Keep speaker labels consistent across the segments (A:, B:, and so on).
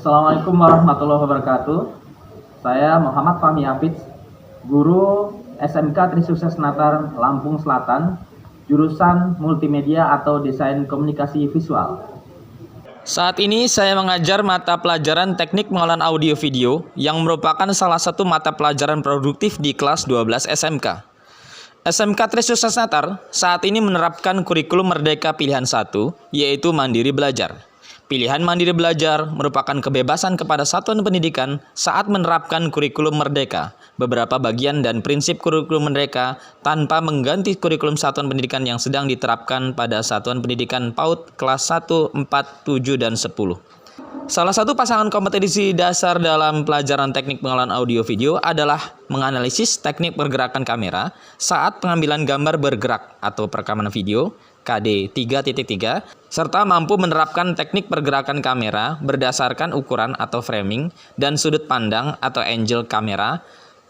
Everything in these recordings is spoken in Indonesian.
A: Assalamualaikum warahmatullahi wabarakatuh. Saya Muhammad Fahmi Hafiz, guru SMK Trisukses Natar Lampung Selatan, jurusan Multimedia atau Desain Komunikasi Visual.
B: Saat ini saya mengajar mata pelajaran Teknik Pengolahan Audio Video yang merupakan salah satu mata pelajaran produktif di kelas 12 SMK. SMK Trisukses Natar saat ini menerapkan kurikulum Merdeka Pilihan 1, yaitu Mandiri Belajar. Pilihan Mandiri Belajar merupakan kebebasan kepada satuan pendidikan saat menerapkan kurikulum merdeka, beberapa bagian dan prinsip kurikulum merdeka tanpa mengganti kurikulum satuan pendidikan yang sedang diterapkan pada satuan pendidikan PAUD kelas 1, 4, 7, dan 10. Salah satu pasangan kompetensi dasar dalam pelajaran teknik pengolahan audio video adalah menganalisis teknik pergerakan kamera saat pengambilan gambar bergerak atau perekaman video KD 3.3 serta mampu menerapkan teknik pergerakan kamera berdasarkan ukuran atau framing dan sudut pandang atau angle kamera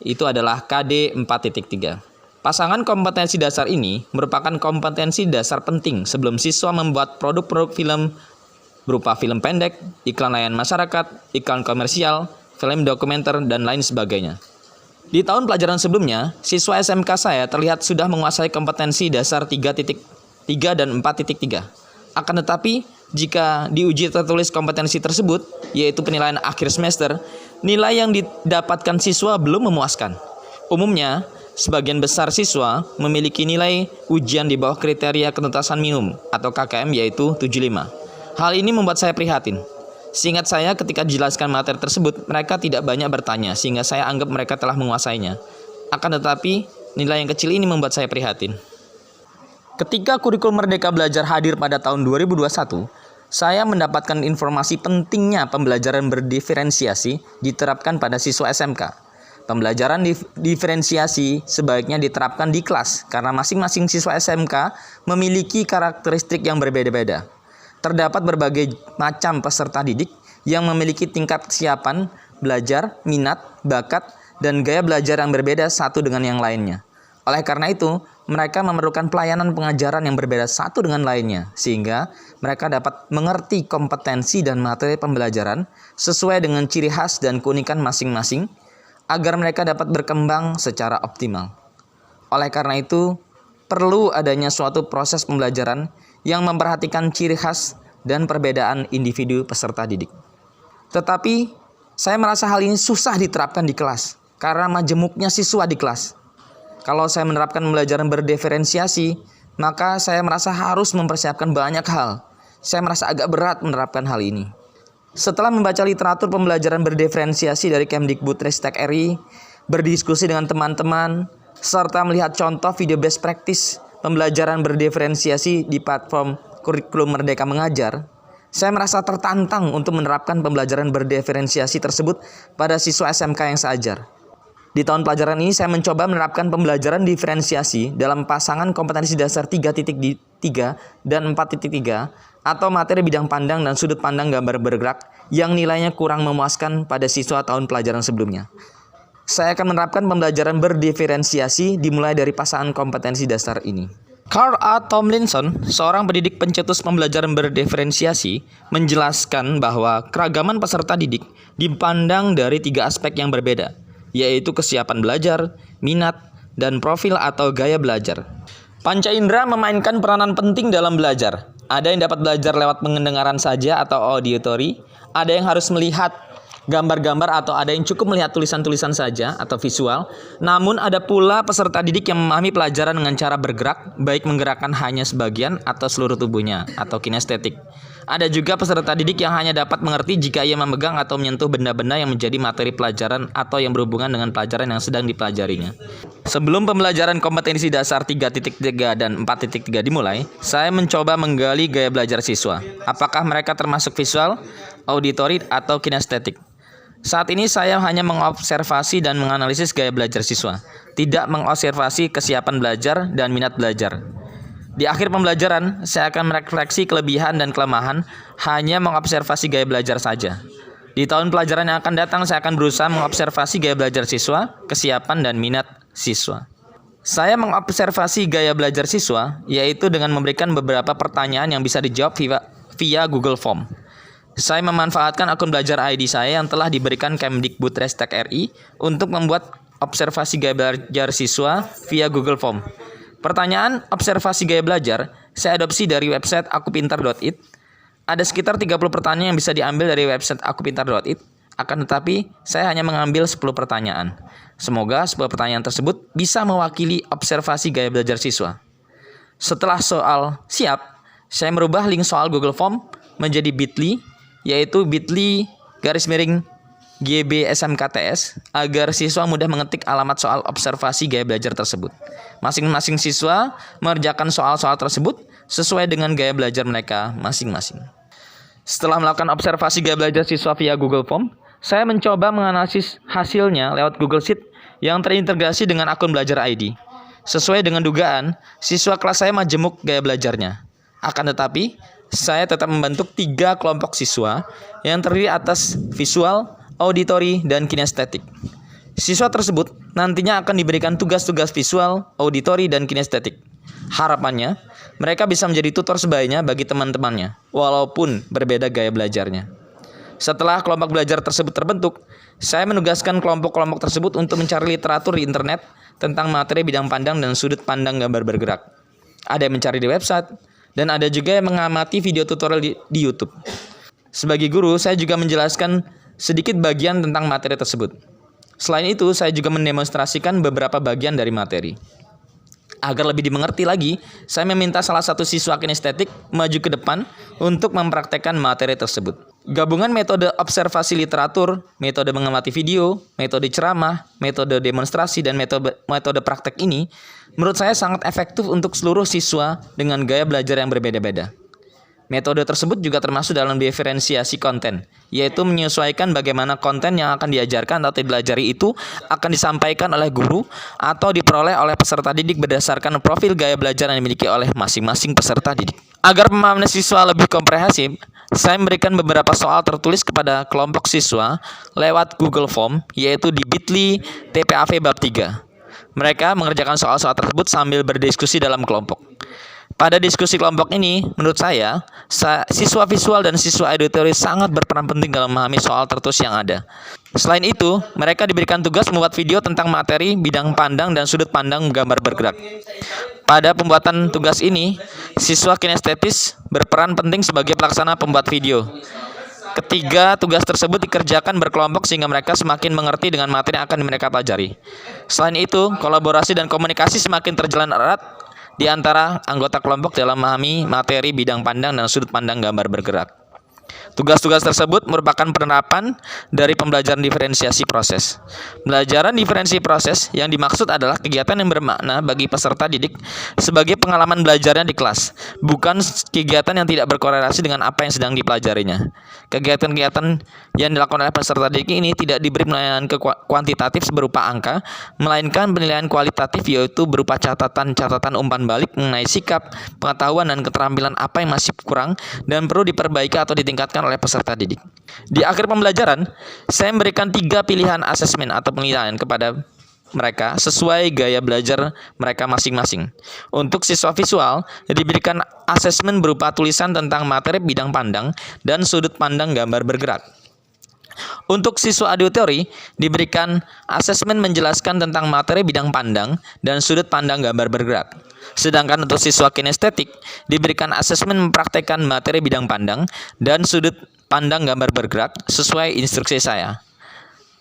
B: itu adalah KD 4.3. Pasangan kompetensi dasar ini merupakan kompetensi dasar penting sebelum siswa membuat produk-produk film berupa film pendek, iklan layanan masyarakat, iklan komersial, film dokumenter, dan lain sebagainya. Di tahun pelajaran sebelumnya, siswa SMK saya terlihat sudah menguasai kompetensi dasar 3.3 dan 4.3. Akan tetapi, jika diuji tertulis kompetensi tersebut, yaitu penilaian akhir semester, nilai yang didapatkan siswa belum memuaskan. Umumnya, sebagian besar siswa memiliki nilai ujian di bawah kriteria kenutasan minimum atau KKM yaitu 75. Hal ini membuat saya prihatin. Seingat saya ketika dijelaskan materi tersebut, mereka tidak banyak bertanya sehingga saya anggap mereka telah menguasainya. Akan tetapi, nilai yang kecil ini membuat saya prihatin. Ketika kurikulum Merdeka Belajar hadir pada tahun 2021, saya mendapatkan informasi pentingnya pembelajaran berdiferensiasi diterapkan pada siswa SMK. Pembelajaran diferensiasi sebaiknya diterapkan di kelas karena masing-masing siswa SMK memiliki karakteristik yang berbeda-beda. Terdapat berbagai macam peserta didik yang memiliki tingkat kesiapan, belajar, minat, bakat, dan gaya belajar yang berbeda satu dengan yang lainnya. Oleh karena itu, mereka memerlukan pelayanan pengajaran yang berbeda satu dengan lainnya, sehingga mereka dapat mengerti kompetensi dan materi pembelajaran sesuai dengan ciri khas dan keunikan masing-masing, agar mereka dapat berkembang secara optimal. Oleh karena itu, perlu adanya suatu proses pembelajaran yang memperhatikan ciri khas dan perbedaan individu peserta didik. Tetapi, saya merasa hal ini susah diterapkan di kelas, karena majemuknya siswa di kelas. Kalau saya menerapkan pembelajaran berdiferensiasi, maka saya merasa harus mempersiapkan banyak hal. Saya merasa agak berat menerapkan hal ini. Setelah membaca literatur pembelajaran berdiferensiasi dari Kemdikbudristek RI, berdiskusi dengan teman-teman, serta melihat contoh video best practice pembelajaran berdiferensiasi di platform kurikulum Merdeka Mengajar, saya merasa tertantang untuk menerapkan pembelajaran berdiferensiasi tersebut pada siswa SMK yang saya ajar. Di tahun pelajaran ini saya mencoba menerapkan pembelajaran diferensiasi dalam pasangan kompetensi dasar 3.3 dan 4.3 atau materi bidang pandang dan sudut pandang gambar bergerak yang nilainya kurang memuaskan pada siswa tahun pelajaran sebelumnya. Saya akan menerapkan pembelajaran berdiferensiasi dimulai dari pasangan kompetensi dasar ini. Carl A. Tomlinson, seorang pendidik pencetus pembelajaran berdiferensiasi, menjelaskan bahwa keragaman peserta didik dipandang dari 3 aspek yang berbeda, yaitu kesiapan belajar, minat, dan profil atau gaya belajar. Panca indera memainkan peranan penting dalam belajar. Ada yang dapat belajar lewat pendengaran saja atau auditory, ada yang harus melihat gambar-gambar atau ada yang cukup melihat tulisan-tulisan saja atau visual. Namun ada pula peserta didik yang memahami pelajaran dengan cara bergerak, baik menggerakkan hanya sebagian atau seluruh tubuhnya atau kinestetik. Ada juga peserta didik yang hanya dapat mengerti jika ia memegang atau menyentuh benda-benda yang menjadi materi pelajaran atau yang berhubungan dengan pelajaran yang sedang dipelajarinya. Sebelum pembelajaran kompetensi dasar 3.3 dan 4.3 dimulai, saya mencoba menggali gaya belajar siswa. Apakah mereka termasuk visual, auditory, atau kinestetik? Saat ini saya hanya mengobservasi dan menganalisis gaya belajar siswa, tidak mengobservasi kesiapan belajar dan minat belajar. Di akhir pembelajaran, saya akan merefleksi kelebihan dan kelemahan, hanya mengobservasi gaya belajar saja. Di tahun pelajaran yang akan datang, saya akan berusaha mengobservasi gaya belajar siswa, kesiapan dan minat siswa. Saya mengobservasi gaya belajar siswa, yaitu dengan memberikan beberapa pertanyaan yang bisa dijawab via Google Form. Saya memanfaatkan akun belajar ID saya yang telah diberikan Kemdikbudristek RI untuk membuat observasi gaya belajar siswa via Google Form. Pertanyaan observasi gaya belajar saya adopsi dari website akupintar.id. Ada sekitar 30 pertanyaan yang bisa diambil dari website akupintar.id. Akan tetapi, saya hanya mengambil 10 pertanyaan. Semoga 10 pertanyaan tersebut bisa mewakili observasi gaya belajar siswa. Setelah soal siap, saya merubah link soal Google Form menjadi bit.ly, yaitu bit.ly/GB SMKTS, agar siswa mudah mengetik alamat soal observasi gaya belajar tersebut. Masing-masing siswa mengerjakan soal-soal tersebut sesuai dengan gaya belajar mereka masing-masing. Setelah melakukan observasi gaya belajar siswa via Google Form, saya mencoba menganalisis hasilnya lewat Google Sheet yang terintegrasi dengan akun belajar ID. Sesuai dengan dugaan, siswa kelas saya majemuk gaya belajarnya. Akan tetapi, saya tetap membentuk 3 kelompok siswa yang terdiri atas visual, auditori, dan kinestetik. Siswa tersebut nantinya akan diberikan tugas-tugas visual, auditori, dan kinestetik. Harapannya, mereka bisa menjadi tutor sebaiknya bagi teman-temannya, walaupun berbeda gaya belajarnya. Setelah kelompok belajar tersebut terbentuk, saya menugaskan kelompok-kelompok tersebut untuk mencari literatur di internet tentang materi bidang pandang dan sudut pandang gambar bergerak. Ada yang mencari di website, dan ada juga yang mengamati video tutorial di YouTube. Sebagai guru, saya juga menjelaskan sedikit bagian tentang materi tersebut. Selain itu, saya juga mendemonstrasikan beberapa bagian dari materi. Agar lebih dimengerti lagi, saya meminta salah satu siswa kinestetik maju ke depan untuk mempraktekkan materi tersebut. Gabungan metode observasi literatur, metode mengamati video, metode ceramah, metode demonstrasi, dan metode praktek ini menurut saya sangat efektif untuk seluruh siswa dengan gaya belajar yang berbeda-beda. Metode tersebut juga termasuk dalam diferensiasi konten, yaitu menyesuaikan bagaimana konten yang akan diajarkan atau dipelajari itu akan disampaikan oleh guru atau diperoleh oleh peserta didik berdasarkan profil gaya belajar yang dimiliki oleh masing-masing peserta didik. Agar pemahaman siswa lebih komprehensif, saya memberikan beberapa soal tertulis kepada kelompok siswa lewat Google Form, yaitu di bit.ly TPAV bab 3. Mereka mengerjakan soal-soal tersebut sambil berdiskusi dalam kelompok. Pada diskusi kelompok ini, menurut saya, siswa visual dan siswa auditori sangat berperan penting dalam memahami soal tertulis yang ada. Selain itu, mereka diberikan tugas membuat video tentang materi, bidang pandang, dan sudut pandang gambar bergerak. Pada pembuatan tugas ini, siswa kinestetis berperan penting sebagai pelaksana pembuat video. Ketiga tugas tersebut dikerjakan berkelompok sehingga mereka semakin mengerti dengan materi yang akan mereka pelajari. Selain itu, kolaborasi dan komunikasi semakin terjalin erat di antara anggota kelompok dalam memahami materi bidang pandang dan sudut pandang gambar bergerak. Tugas-tugas tersebut merupakan penerapan dari pembelajaran diferensiasi proses. Pembelajaran diferensiasi proses yang dimaksud adalah kegiatan yang bermakna bagi peserta didik sebagai pengalaman belajarnya di kelas, bukan kegiatan yang tidak berkorelasi dengan apa yang sedang dipelajarinya. Kegiatan-kegiatan yang dilakukan oleh peserta didik ini tidak diberi penilaian kuantitatif berupa angka, melainkan penilaian kualitatif, yaitu berupa catatan-catatan umpan balik mengenai sikap, pengetahuan, dan keterampilan apa yang masih kurang dan perlu diperbaiki atau ditingkatkan oleh peserta didik. Di akhir pembelajaran, saya memberikan 3 pilihan asesmen atau penilaian kepada mereka sesuai gaya belajar mereka masing-masing. Untuk siswa visual, diberikan asesmen berupa tulisan tentang materi bidang pandang dan sudut pandang gambar bergerak. Untuk siswa auditori, diberikan asesmen menjelaskan tentang materi bidang pandang dan sudut pandang gambar bergerak. Sedangkan untuk siswa kinestetik, diberikan asesmen mempraktekkan materi bidang pandang dan sudut pandang gambar bergerak sesuai instruksi saya.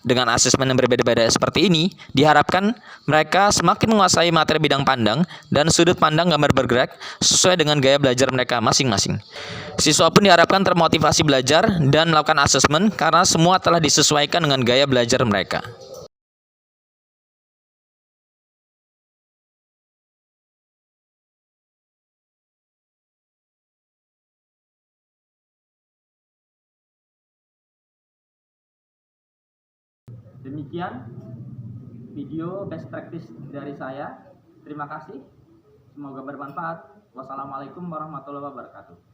B: Dengan asesmen yang berbeda-beda seperti ini, diharapkan mereka semakin menguasai materi bidang pandang dan sudut pandang gambar bergerak sesuai dengan gaya belajar mereka masing-masing. Siswa pun diharapkan termotivasi belajar dan melakukan asesmen karena semua telah disesuaikan dengan gaya belajar mereka.
A: Demikian video best practice dari saya. Terima kasih. Semoga bermanfaat. Wassalamualaikum warahmatullahi wabarakatuh.